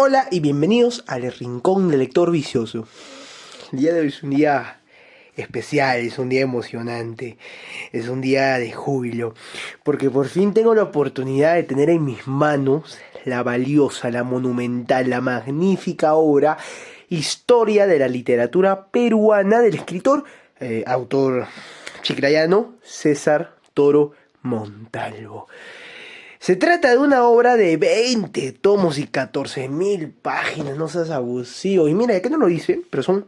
Hola y bienvenidos al Rincón del Lector Vicioso. El día de hoy es un día especial, es un día emocionante, es un día de júbilo, porque por fin tengo la oportunidad de tener en mis manos la valiosa, la monumental, la magnífica obra Historia de la literatura peruana del escritor, autor chiclayano César Toro Montalvo. Se trata de una obra de 20 tomos y 14.000 páginas, no seas abusivo. Y mira, que no lo dice, pero son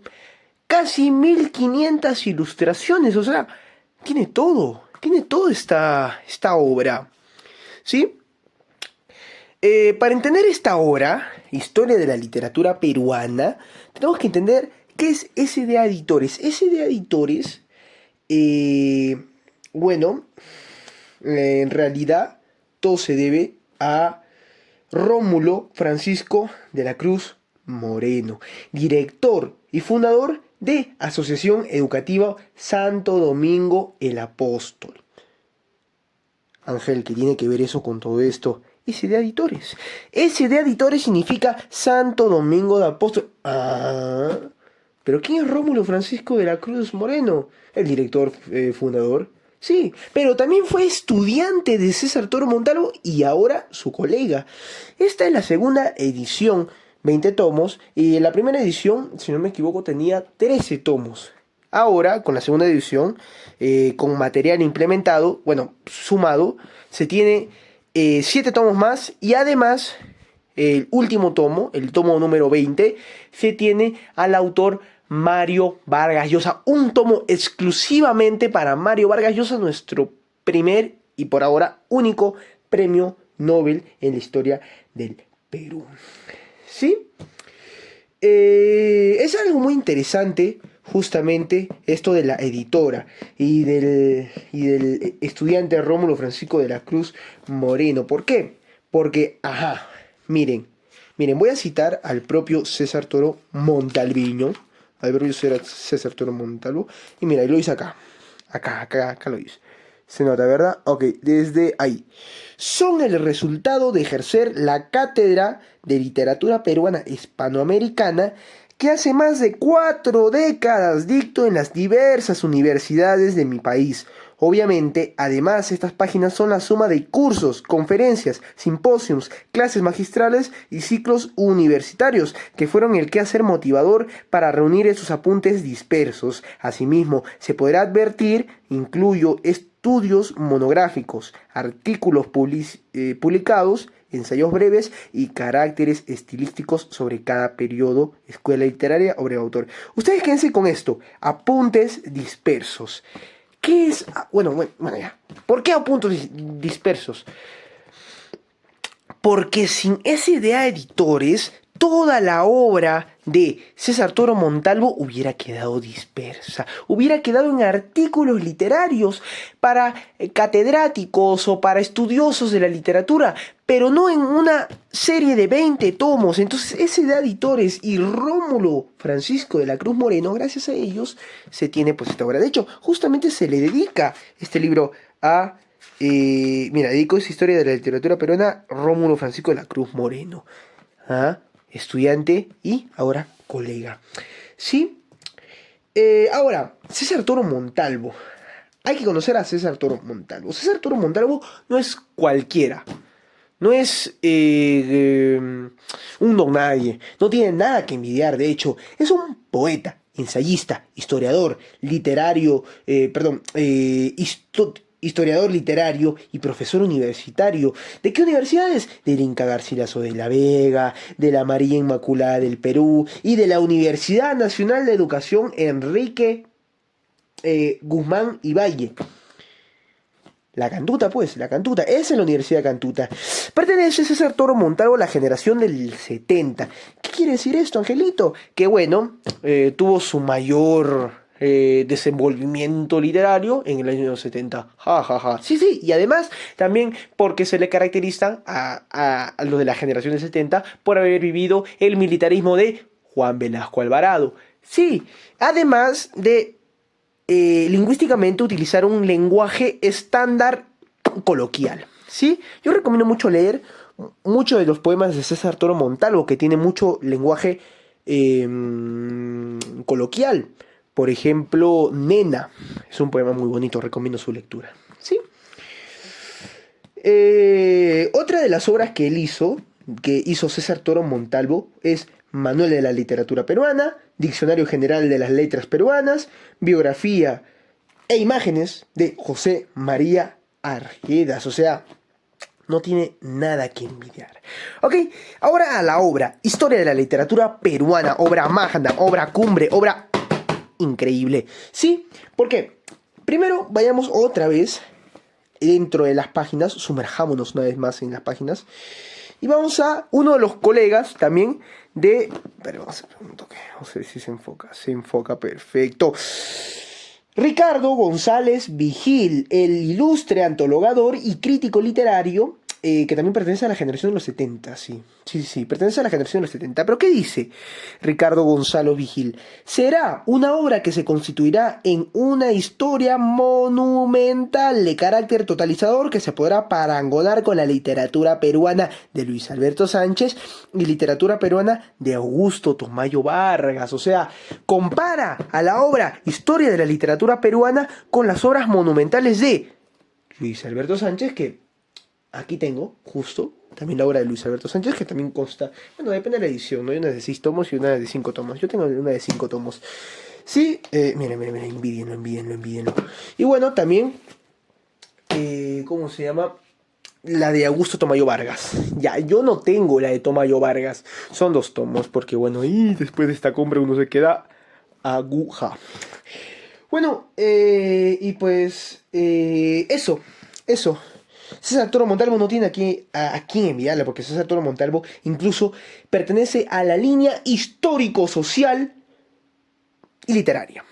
casi 1.500 ilustraciones, o sea, tiene todo esta obra, ¿sí? Para entender esta obra, Historia de la literatura peruana, tenemos que entender qué es SDA Editores. SDA Editores, eh, bueno, en realidad todo se debe a Rómulo Francisco de la Cruz Moreno, director y fundador de Asociación Educativa Santo Domingo el Apóstol. Ángel, ¿qué tiene que ver eso con todo esto? SDA Editores. SDA Editores significa Santo Domingo de Apóstol. ¿Pero quién es Rómulo Francisco de la Cruz Moreno? El director fundador. Sí, pero también fue estudiante de César Toro Montalvo y ahora su colega. Esta es la segunda edición, 20 tomos, y en la primera edición, si no me equivoco, tenía 13 tomos. Ahora, con la segunda edición, con material implementado, bueno, sumado, se tiene 7 tomos más y además el último tomo, el tomo número 20, se tiene al autor Mario Vargas Llosa, un tomo exclusivamente para Mario Vargas Llosa, nuestro primer y por ahora único premio Nobel en la historia del Perú. ¿Sí? Es algo muy interesante justamente esto de la editora y del estudiante Rómulo Francisco de la Cruz Moreno. ¿Por qué? Porque, miren, voy a citar al propio César Toro Montalviño, al propio César Toro Montalvo, y mira, y lo dice acá lo dice. Se nota, ¿verdad? Ok, desde ahí. Son el resultado de ejercer la cátedra de literatura peruana hispanoamericana que hace más de 4 décadas dicto en las diversas universidades de mi país. Obviamente, además, estas páginas son la suma de cursos, conferencias, simposios, clases magistrales y ciclos universitarios, que fueron el quehacer motivador para reunir esos apuntes dispersos. Asimismo, se podrá advertir, incluyo estudios monográficos, artículos publicados, ensayos breves y caracteres estilísticos sobre cada periodo, escuela literaria, obra de autor. Ustedes quédense con esto, apuntes dispersos. ¿Qué es? Bueno, ya. ¿Por qué apuntes dispersos? Porque sin SDA Editores, toda la obra de César Toro Montalvo hubiera quedado dispersa, hubiera quedado en artículos literarios para catedráticos o para estudiosos de la literatura, pero no en una serie de 20 tomos. Entonces, SDA Editores y Rómulo Francisco de la Cruz Moreno, gracias a ellos, se tiene pues esta obra. De hecho, justamente se le dedica este libro a... dedicó esa historia de la literatura peruana Rómulo Francisco de la Cruz Moreno. Estudiante y ahora colega. ¿Sí? Ahora, César Toro Montalvo. Hay que conocer a César Toro Montalvo. César Toro Montalvo no es cualquiera. No es un don nadie. No tiene nada que envidiar. De hecho, es un poeta, ensayista, historiador, literario, historiador literario y profesor universitario. ¿De qué universidades? Del Inca Garcilaso de la Vega, de la María Inmaculada del Perú y de la Universidad Nacional de Educación Enrique Guzmán y Valle. La Cantuta, esa es la Universidad de Cantuta. Pertenece César Toro Montalvo a la generación del 70. ¿Qué quiere decir esto, Angelito? Que bueno, tuvo su mayor desenvolvimiento literario en el año 70. Sí, y además también porque se le caracteriza a los de la generación del 70 por haber vivido el militarismo de Juan Velasco Alvarado. Sí, además de lingüísticamente utilizar un lenguaje estándar coloquial, ¿sí? Yo recomiendo mucho leer muchos de los poemas de César Toro Montalvo, que tiene mucho lenguaje coloquial. Por ejemplo, Nena. Es un poema muy bonito, recomiendo su lectura. ¿Sí? Otra de las obras que hizo César Toro Montalvo, es Manual de la Literatura Peruana, Diccionario General de las Letras Peruanas, Biografía e Imágenes de José María Arguedas. O sea, no tiene nada que envidiar. Ok, ahora a la obra. Historia de la literatura peruana. Obra magna, obra cumbre, obra increíble. ¿Sí? ¿Por qué? Primero, vayamos otra vez dentro de las páginas. Sumerjámonos una vez más en las páginas. Y vamos a uno de los colegas también de... Pero vamos a hacer un toque. No sé si se enfoca. Se enfoca perfecto. Ricardo González Vigil, el ilustre antologador y crítico literario, que también pertenece a la generación de los 70, sí, pertenece a la generación de los 70. ¿Pero qué dice Ricardo Gonzalo Vigil? Será una obra que se constituirá en una historia monumental de carácter totalizador que se podrá parangonar con la literatura peruana de Luis Alberto Sánchez y literatura peruana de Augusto Tomayo Vargas. O sea, compara a la obra Historia de la literatura peruana con las obras monumentales de Luis Alberto Sánchez, que aquí tengo, justo, también la obra de Luis Alberto Sánchez, que también consta, bueno, depende de la edición, ¿no? Hay una de 6 tomos y una de 5 tomos. Yo tengo una de 5 tomos. Sí, miren, envídenlo. Y bueno, también, ¿cómo se llama? La de Augusto Tomayo Vargas. Ya, yo no tengo la de Tomayo Vargas. Son 2 tomos, porque bueno, y después de esta compra uno se queda aguja. Bueno, y pues, eso. César Toro Montalvo no tiene a quién enviarle, porque César Toro Montalvo incluso pertenece a la línea histórico-social y literaria.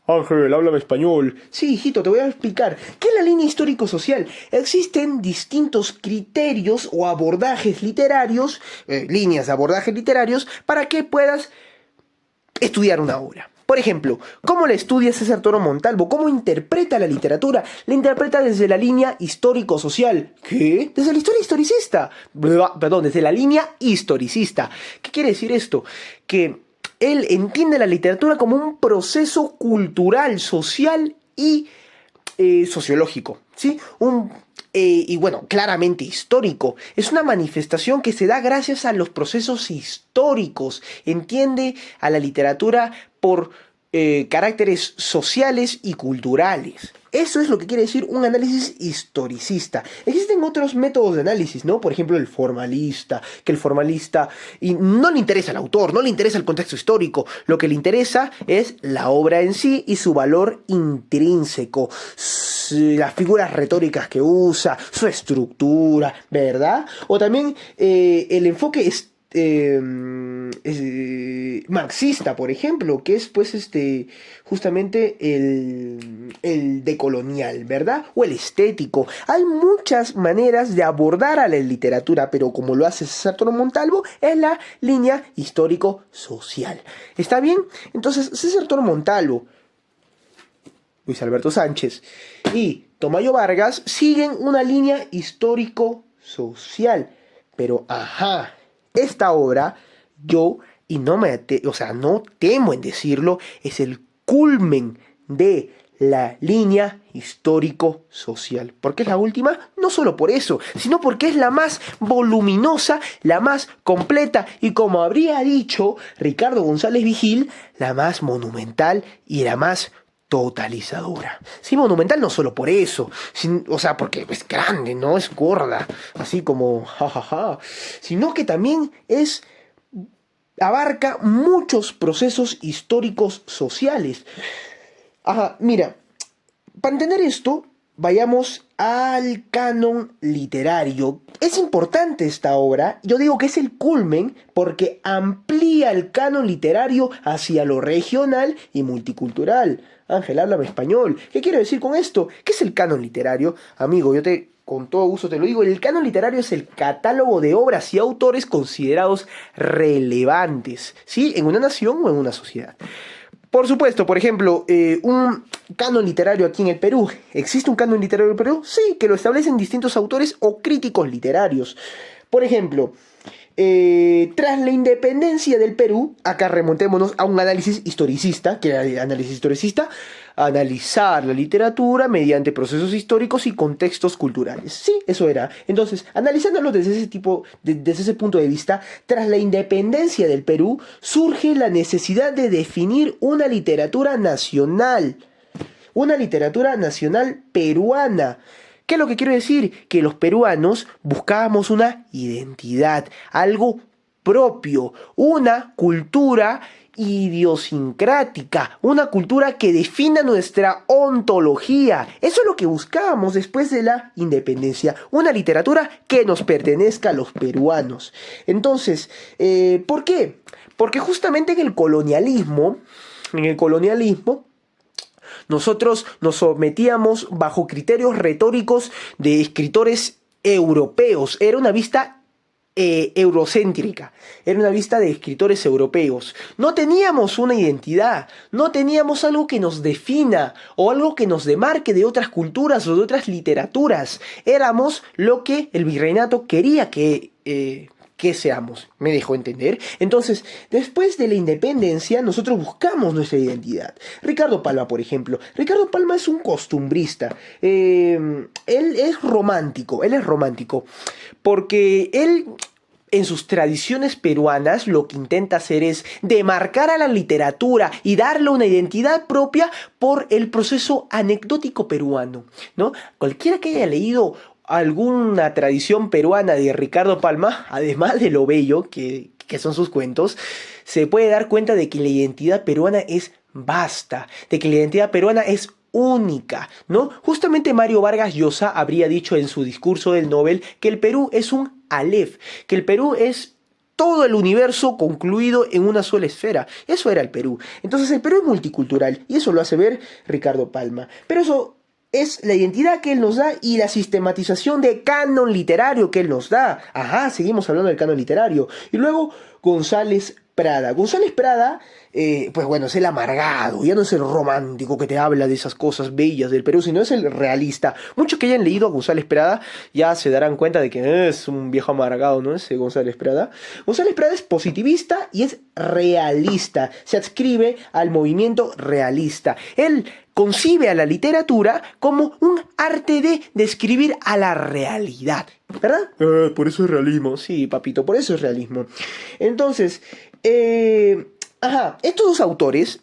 Ángel, háblame español. Sí, hijito, te voy a explicar. ¿Qué es la línea histórico-social? Existen distintos criterios o abordajes literarios, líneas de abordajes literarios, para que puedas estudiar una obra. Por ejemplo, ¿cómo la estudia César Toro Montalvo? ¿Cómo interpreta la literatura? La interpreta desde la línea histórico-social. ¿Qué? Desde la historia historicista. Perdón, desde la línea historicista. ¿Qué quiere decir esto? Que él entiende la literatura como un proceso cultural, social y sociológico, ¿sí? Y bueno, claramente histórico. Es una manifestación que se da gracias a los procesos históricos. Entiende a la literatura por caracteres sociales y culturales. Eso es lo que quiere decir un análisis historicista. Existen otros métodos de análisis, ¿no? Por ejemplo, el formalista, que el formalista y no le interesa al autor, no le interesa el contexto histórico. Lo que le interesa es la obra en sí y su valor intrínseco, las figuras retóricas que usa, su estructura, ¿verdad? O también el enfoque marxista, por ejemplo, que es pues justamente el decolonial, ¿verdad? O el estético. Hay muchas maneras de abordar a la literatura, pero como lo hace César Toro Montalvo, es la línea histórico-social. ¿Está bien? Entonces, César Toro Montalvo, Luis Alberto Sánchez y Tomayo Vargas siguen una línea histórico-social. Pero, esta obra, no temo en decirlo, es el culmen de la línea histórico-social. ¿Por qué es la última? No solo por eso, sino porque es la más voluminosa, la más completa y, como habría dicho Ricardo González Vigil, la más monumental y la más totalizadora. Sí, monumental no solo por eso, porque es grande, ¿no? Es gorda, así como sino que también abarca muchos procesos históricos sociales. Mira, para entender esto, vayamos al canon literario. Es importante esta obra, yo digo que es el culmen porque amplía el canon literario hacia lo regional y multicultural. Ángel, háblame español. ¿Qué quiero decir con esto? ¿Qué es el canon literario? Amigo, con todo gusto te lo digo. El canon literario es el catálogo de obras y autores considerados relevantes, ¿sí? En una nación o en una sociedad. Por supuesto, por ejemplo, un canon literario aquí en el Perú. ¿Existe un canon literario en el Perú? Sí, que lo establecen distintos autores o críticos literarios. Por ejemplo, tras la independencia del Perú, acá remontémonos a un análisis historicista, que era el análisis historicista, analizar la literatura mediante procesos históricos y contextos culturales. Sí, eso era. Entonces, analizándolo desde ese tipo, desde ese punto de vista, tras la independencia del Perú, surge la necesidad de definir una literatura nacional peruana. ¿Qué es lo que quiero decir? Que los peruanos buscábamos una identidad, algo propio, una cultura idiosincrática, una cultura que defina nuestra ontología. Eso es lo que buscábamos después de la independencia, una literatura que nos pertenezca a los peruanos. Entonces, ¿por qué? Porque justamente en el colonialismo, nosotros nos sometíamos bajo criterios retóricos de escritores europeos. Era una vista eurocéntrica. Era una vista de escritores europeos. No teníamos una identidad, no teníamos algo que nos defina o algo que nos demarque de otras culturas o de otras literaturas. Éramos lo que el virreinato quería que seamos. ¿Me dejó entender? Entonces, después de la independencia, nosotros buscamos nuestra identidad. Ricardo Palma, por ejemplo. Ricardo Palma es un costumbrista. Él es romántico. Porque él, en sus tradiciones peruanas, lo que intenta hacer es demarcar a la literatura y darle una identidad propia por el proceso anecdótico peruano, ¿no? Cualquiera que haya leído alguna tradición peruana de Ricardo Palma, además de lo bello que son sus cuentos, se puede dar cuenta de que la identidad peruana es vasta, de que la identidad peruana es única, ¿no? Justamente Mario Vargas Llosa habría dicho en su discurso del Nobel que el Perú es un Aleph, que el Perú es todo el universo concluido en una sola esfera. Eso era el Perú. Entonces el Perú es multicultural y eso lo hace ver Ricardo Palma. Pero eso es la identidad que él nos da y la sistematización de canon literario que él nos da. Ajá, seguimos hablando del canon literario. Y luego González Prada. González Prada, pues bueno, es el amargado, ya no es el romántico que te habla de esas cosas bellas del Perú, sino es el realista. Muchos que hayan leído a González Prada ya se darán cuenta de que es un viejo amargado, ¿no? Ese González Prada. González Prada es positivista y es realista. Se adscribe al movimiento realista. Él concibe a la literatura como un arte de describir a la realidad, ¿verdad? Por eso es realismo. Sí, papito, por eso es realismo. Entonces, estos dos autores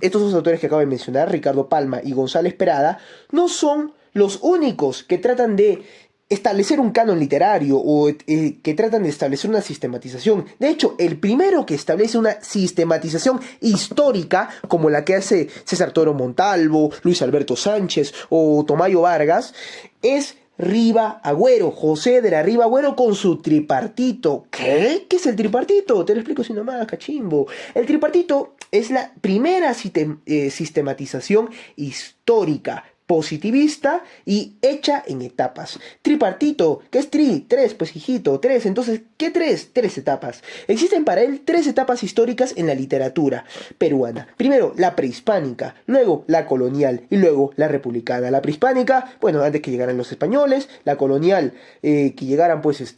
que acabo de mencionar, Ricardo Palma y González Prada, no son los únicos que tratan de establecer un canon literario o que tratan de establecer una sistematización. De hecho, el primero que establece una sistematización histórica, como la que hace César Toro Montalvo, Luis Alberto Sánchez o Tomayo Vargas, es Riva Agüero, José de la Riva Agüero con su tripartito. ¿Qué? ¿Qué es el tripartito? Te lo explico sin nomás, cachimbo. El tripartito es la primera sistematización histórica, positivista y hecha en etapas. Tripartito, ¿qué es tri? Tres, pues hijito, tres. Entonces, ¿qué tres? Tres etapas. Existen para él tres etapas históricas en la literatura peruana. Primero, la prehispánica, luego la colonial y luego la republicana. La prehispánica, bueno, antes que llegaran los españoles. La colonial, que llegaran pues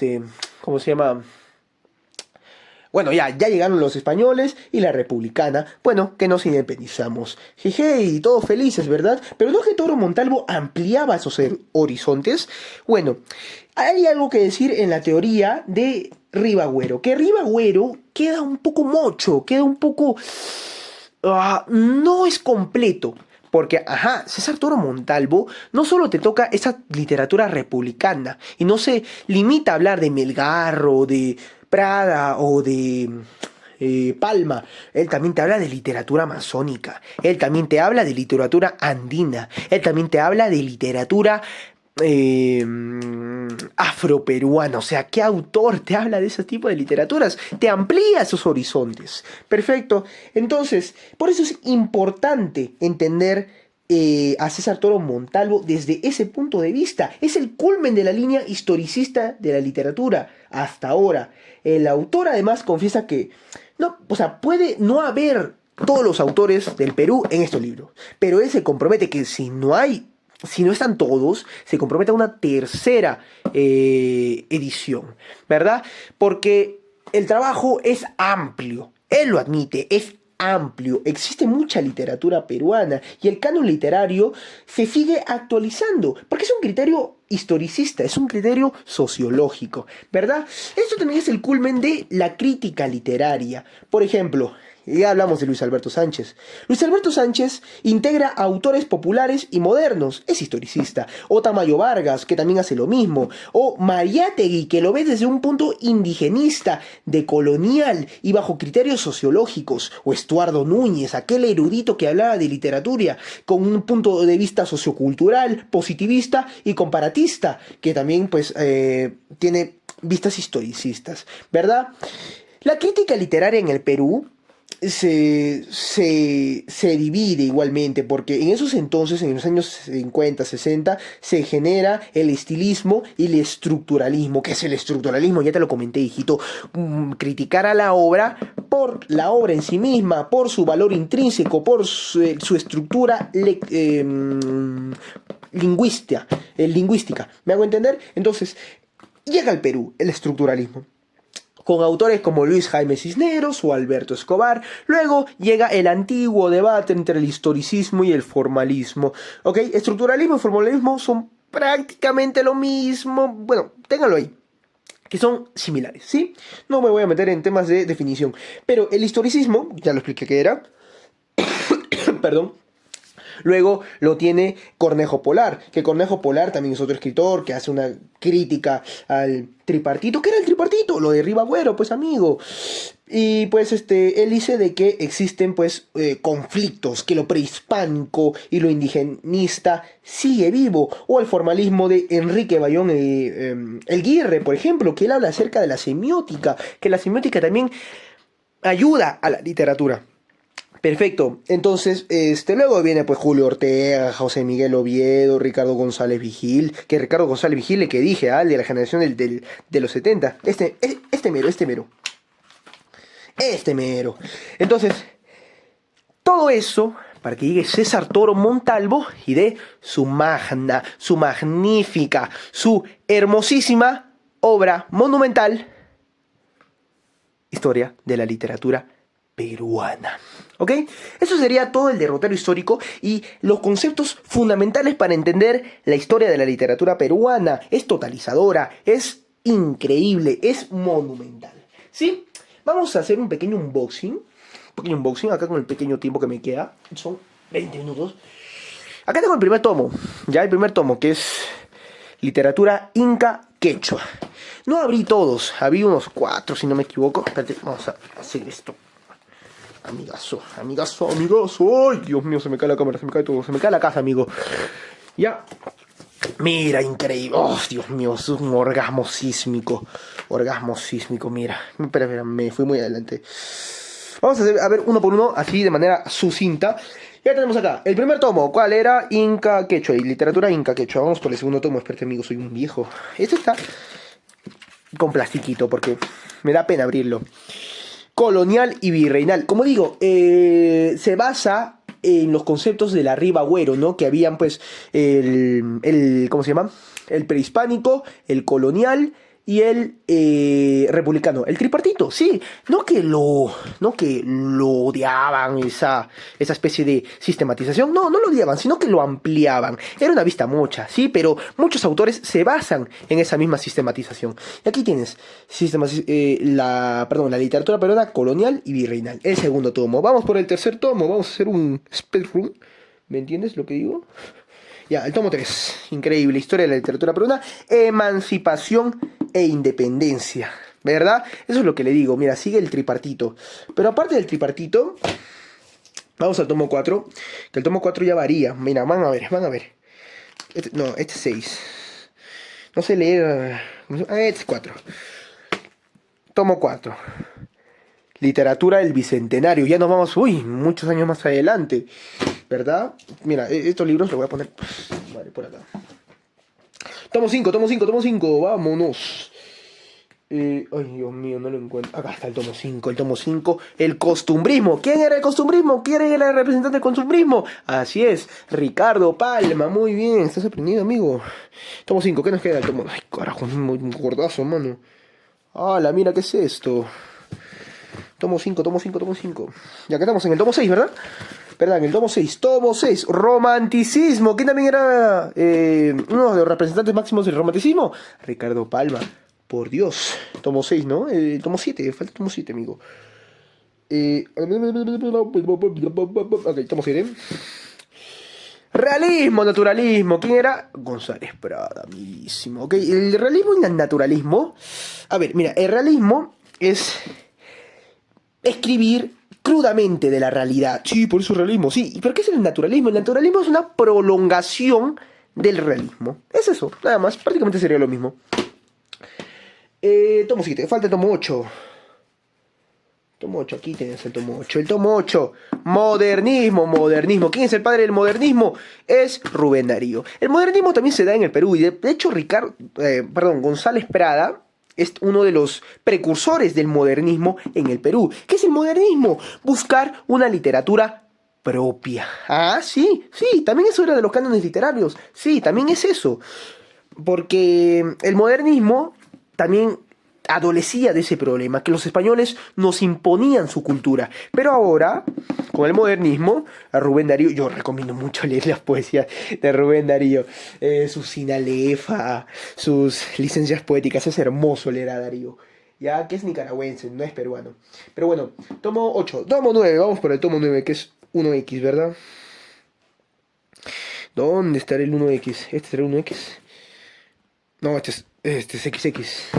¿cómo se llama? Bueno, ya llegaron los españoles y la republicana. Bueno, que nos independizamos. Jeje, y todos felices, ¿verdad? Pero ¿no que Toro Montalvo ampliaba esos horizontes? Bueno, hay algo que decir en la teoría de Riva Agüero. Que Riva Agüero queda un poco mocho, queda un poco... no es completo. Porque, César Toro Montalvo no solo te toca esa literatura republicana y no se limita a hablar de Melgar o de Prada o de Palma. Él también te habla de literatura masónica, él también te habla de literatura andina, él también te habla de literatura afroperuana. O sea, ¿qué autor te habla de ese tipo de literaturas? Te amplía esos horizontes. Perfecto. Entonces, por eso es importante entender a César Toro Montalvo desde ese punto de vista. Es el culmen de la línea historicista de la literatura hasta ahora. El autor además confiesa que no, o sea, puede no haber todos los autores del Perú en estos libros. Pero él se compromete que si no están todos, se compromete a una tercera edición, ¿verdad? Porque el trabajo es amplio, él lo admite, es amplio, existe mucha literatura peruana y el canon literario se sigue actualizando, porque es un criterio historicista, es un criterio sociológico, ¿verdad? Esto también es el culmen de la crítica literaria. Por ejemplo, ya hablamos de Luis Alberto Sánchez. Luis Alberto Sánchez integra a autores populares y modernos, es historicista. O Tamayo Vargas, que también hace lo mismo. O Mariátegui, que lo ve desde un punto indigenista, decolonial y bajo criterios sociológicos. O Estuardo Núñez, aquel erudito que hablaba de literatura con un punto de vista sociocultural, positivista y comparatista, que también pues tiene vistas historicistas, ¿verdad? La crítica literaria en el Perú se divide igualmente, porque en esos entonces, en los años 50, 60, se genera el estilismo y el estructuralismo. ¿Qué es el estructuralismo? Ya te lo comenté, hijito. Criticar a la obra por la obra en sí misma, por su valor intrínseco, por su estructura lingüística. ¿Me hago entender? Entonces, llega al Perú el estructuralismo, con autores como Luis Jaime Cisneros o Alberto Escobar. Luego llega el antiguo debate entre el historicismo y el formalismo. ¿Ok? Estructuralismo y formalismo son prácticamente lo mismo. Bueno, ténganlo ahí, que son similares, ¿sí? No me voy a meter en temas de definición. Pero el historicismo, ya lo expliqué qué era. Perdón. Luego lo tiene Cornejo Polar, que Cornejo Polar también es otro escritor que hace una crítica al tripartito. ¿Qué era el tripartito? Lo de Ribagüero, pues amigo. Y pues él dice de que existen pues conflictos, que lo prehispánico y lo indigenista sigue vivo. O el formalismo de Enrique Bayón Elguirre, por ejemplo, que él habla acerca de la semiótica, que la semiótica también ayuda a la literatura. Perfecto, entonces luego viene pues Julio Ortega, José Miguel Oviedo, Ricardo González Vigil, que Ricardo González Vigil, el que dije, el de la generación de los 70, este mero. Entonces, todo eso para que llegue César Toro Montalvo y dé su magna, su magnífica, su hermosísima obra monumental, Historia de la literatura peruana. ¿Ok? Eso sería todo el derrotero histórico y los conceptos fundamentales para entender la historia de la literatura peruana. Es totalizadora, es increíble, es monumental. ¿Sí? Vamos a hacer un pequeño unboxing. Acá con el pequeño tiempo que me queda. Son 20 minutos. Acá tengo el primer tomo. Ya el primer tomo, que es Literatura Inca Quechua. No abrí todos, abrí unos 4 si no me equivoco. Espérate, vamos a hacer esto. Amigazo. Ay, Dios mío, se me cae la cámara, se me cae todo, se me cae la casa, amigo. Ya. Mira, increíble. Oh, Dios mío, es un orgasmo sísmico. Mira. Espera, me fui muy adelante. Vamos a ver uno por uno, así de manera sucinta. Ya tenemos acá el primer tomo. ¿Cuál era? Inca Quechua, y literatura Inca Quechua. Vamos por el segundo tomo. Espérate, amigo, soy un viejo. Este está con plastiquito porque me da pena abrirlo. Colonial y virreinal. Como digo, se basa en los conceptos de la Ribagüero, ¿no? Que habían, pues, ¿cómo se llama? El prehispánico, el colonial y el republicano. El tripartito, sí. No que lo odiaban, esa especie de sistematización. No lo odiaban, sino que lo ampliaban. Era una vista mocha, sí, pero muchos autores se basan en esa misma sistematización. Y aquí tienes la literatura peruana colonial y virreinal. El segundo tomo. Vamos por el tercer tomo. Vamos a hacer un speedrun. ¿Me entiendes lo que digo? Ya, el tomo 3. Increíble. Historia de la literatura peruana. Emancipación e independencia. ¿Verdad? Eso es lo que le digo. Mira, sigue el tripartito. Pero aparte del tripartito, vamos al tomo 4. Que el tomo 4 ya varía. Mira, van a ver. Este es 6. No sé leer. Este es 4. Tomo 4. Literatura del Bicentenario. Ya nos vamos, muchos años más adelante. ¿Verdad? Mira, estos libros los voy a poner. Vale, por acá. Tomo 5. Vámonos. Ay, Dios mío, no lo encuentro. Acá está el tomo 5, el tomo 5. El costumbrismo. ¿Quién era el costumbrismo? ¿Quién era el representante del costumbrismo? Así es, Ricardo Palma. Muy bien, estás aprendiendo, amigo. Tomo 5, ¿qué nos queda? El tomo... Ay, carajo, un gordazo, mano. ¡Hala, mira, qué es esto! Tomo 5, tomo 5, tomo 5. Ya que estamos en el tomo 6, ¿verdad? ¿Verdad? En el tomo 6. Tomo 6. Romanticismo. ¿Quién también era uno de los representantes máximos del romanticismo? Ricardo Palma. Por Dios. Tomo 6, ¿no? Tomo 7. Falta tomo 7, amigo. Ok, tomo 7. Realismo, naturalismo. ¿Quién era? González Prada, amiguísimo. Ok, el realismo y el naturalismo. A ver, mira, el realismo es escribir crudamente de la realidad. Sí, por eso realismo, sí. ¿Y por qué es el naturalismo? El naturalismo es una prolongación del realismo. Es eso, nada más. Prácticamente sería lo mismo. Tomo 7, falta el tomo 8. Tomo 8, aquí tienes el tomo 8. El tomo 8, modernismo, modernismo. ¿Quién es el padre del modernismo? Es Rubén Darío. El modernismo también se da en el Perú. Y de hecho, González Prada es uno de los precursores del modernismo en el Perú. ¿Qué es el modernismo? Buscar una literatura propia. Ah, sí, sí, también eso era de los cánones literarios. Sí, también es eso. Porque el modernismo también adolecía de ese problema, que los españoles nos imponían su cultura. Pero ahora, con el modernismo, a Rubén Darío, yo recomiendo mucho leer las poesías de Rubén Darío, su sinalefa, sus licencias poéticas, es hermoso leer a Darío. Ya que es nicaragüense, no es peruano. Pero bueno, tomo 8, tomo 9, vamos por el tomo 9, que es 1X, ¿verdad? ¿Dónde estará el 1X? ¿Este será el 1X? No, este es XX.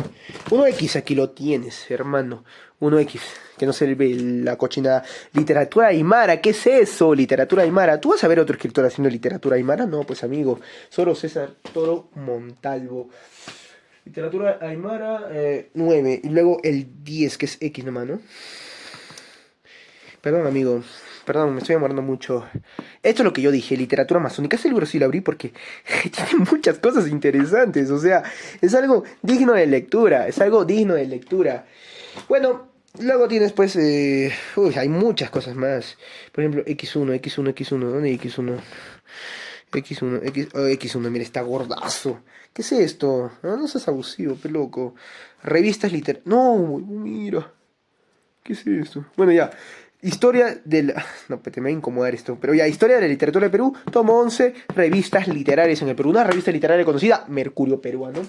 1X, aquí lo tienes, hermano. 1X, que no se ve la cochinada. Literatura aymara, ¿qué es eso? Literatura aymara. ¿Tú vas a ver otro escritor haciendo literatura aymara? No, pues amigo. Solo César Toro Montalvo. Literatura aymara 9. Y luego el 10, que es X nomás, ¿no? Perdón, amigo. Perdón, me estoy demorando mucho. Esto es lo que yo dije, literatura masónica. Este libro sí lo abrí porque tiene muchas cosas interesantes. O sea, es algo digno de lectura. Es algo digno de lectura. Bueno, luego tienes pues... hay muchas cosas más. Por ejemplo, X1, X1, X1. ¿Dónde hay X1? X1, mira, está gordazo. ¿Qué es esto? No seas abusivo, pe loco. Revistas literarias. No, mira. ¿Qué es esto? Bueno, ya. Historia del... No, te me va a incomodar esto. Pero ya, Historia de la literatura de Perú. Tomo 11. Revistas literarias en el Perú. Una revista literaria conocida, Mercurio Peruano.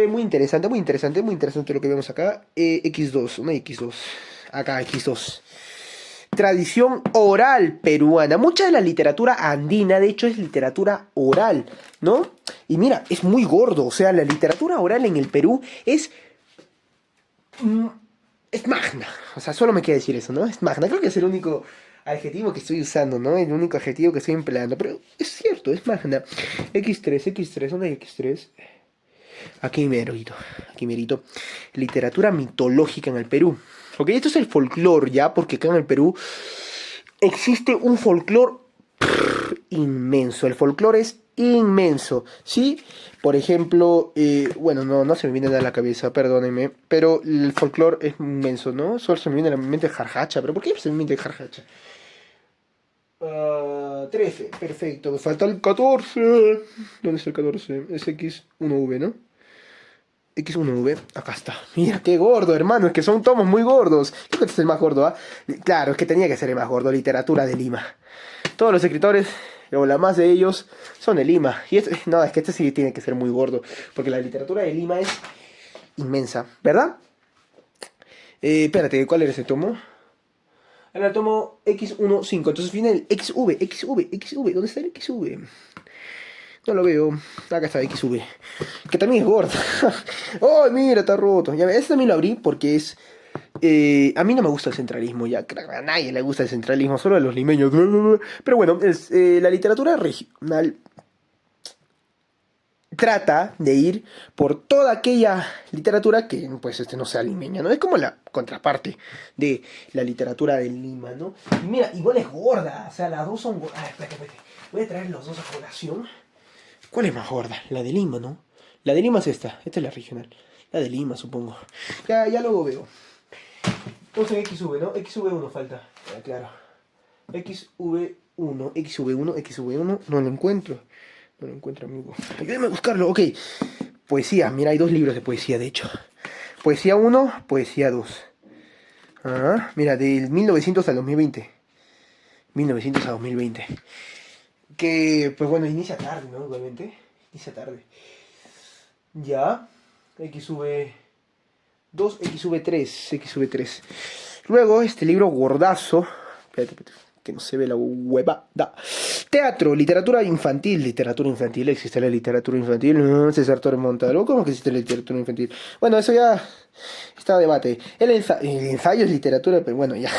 Muy interesante, muy interesante, muy interesante lo que vemos acá. X2, una X2. Acá, X2. Tradición oral peruana. Mucha de la literatura andina, de hecho, es literatura oral, ¿no? Y mira, es muy gordo. O sea, la literatura oral en el Perú es... Es magna, o sea, solo me queda decir eso, ¿no? Es magna, creo que es el único adjetivo que estoy usando, ¿no? El único adjetivo que estoy empleando, pero es cierto, es magna. X3, ¿dónde hay X3? Aquí merito, aquí merito. Literatura mitológica en el Perú. Ok, esto es el folclore, ¿ya? Porque acá en el Perú existe un folclore inmenso. El folclore es inmenso, ¿sí? Por ejemplo, bueno, no se me viene nada a la cabeza, perdónenme, pero el folclore es inmenso, ¿no? Solo se me viene a la mente Jarjacha, pero ¿por qué se me viene Jarjacha? 13, perfecto, me falta el 14. ¿Dónde está el 14? Es X1V, ¿no? X1V, acá está. Mira qué gordo, hermano, es que son tomos muy gordos. Creo que este es el más gordo, ¿ah? Claro, es que tenía que ser el más gordo, literatura de Lima. Todos los escritores, o la más de ellos, son de Lima. Y no, es que este sí tiene que ser muy gordo, porque la literatura de Lima es inmensa, ¿verdad? Espérate, ¿cuál era ese tomo? Era el tomo X15, entonces viene el XV. ¿Dónde está el XV? No lo veo. Acá está XV. Que también es gorda. ¡Oh, mira, está roto! Ya, este también lo abrí porque es... a mí no me gusta el centralismo, ya. A nadie le gusta el centralismo, solo a los limeños. Pero bueno, la literatura regional trata de ir por toda aquella literatura que pues no sea limeña, ¿no? Es como la contraparte de la literatura de Lima, ¿no? Y mira, igual es gorda, o sea, las dos son gordas. Espérate. Voy a traer los dos a colación. ¿Cuál es más gorda? La de Lima, ¿no? La de Lima es esta es la regional. La de Lima, supongo. Ya luego veo. Vamos en XV, ¿no? XV1 falta. Claro. XV1. No lo encuentro. No lo encuentro, amigo. Ayúdame a buscarlo. Ok. Poesía. Mira, hay 2 libros de poesía, de hecho. Poesía 1, poesía 2. Ah, mira, del 1900 al 2020. 1900 a 2020. Que, pues bueno, inicia tarde, ¿no? Igualmente. Inicia tarde. Ya. XV2, XV3. Luego, este libro gordazo. Espérate, que no se ve la huevada. Teatro, literatura infantil. ¿Existe la literatura infantil? No, César Torres Montalvo. ¿Cómo que existe la literatura infantil? Bueno, eso ya está a debate. El ensayo es literatura, pero bueno, ya.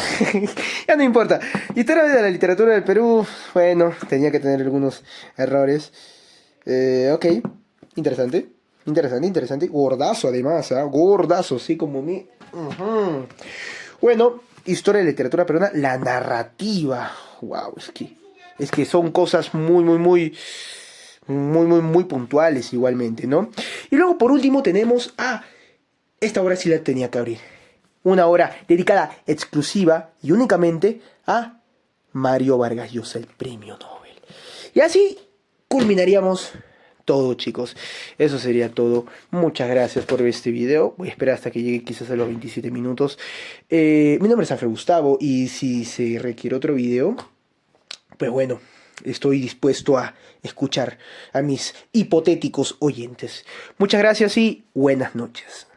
Ya no importa. Historia de la literatura del Perú. Bueno, tenía que tener algunos errores. Ok, interesante. Gordazo además, ¿eh? Gordazo, sí, como mi... Bueno, historia de literatura peruana, la narrativa. Wow, es que son cosas muy puntuales igualmente, ¿no? Y luego por último tenemos a... Esta obra sí la tenía que abrir. Una obra dedicada exclusiva y únicamente a Mario Vargas Llosa, el premio Nobel. Y así culminaríamos todo, chicos. Eso sería todo. Muchas gracias por ver este video. Voy a esperar hasta que llegue quizás a los 27 minutos. Mi nombre es Alfred Gustavo y si se requiere otro video, pues bueno, estoy dispuesto a escuchar a mis hipotéticos oyentes. Muchas gracias y buenas noches.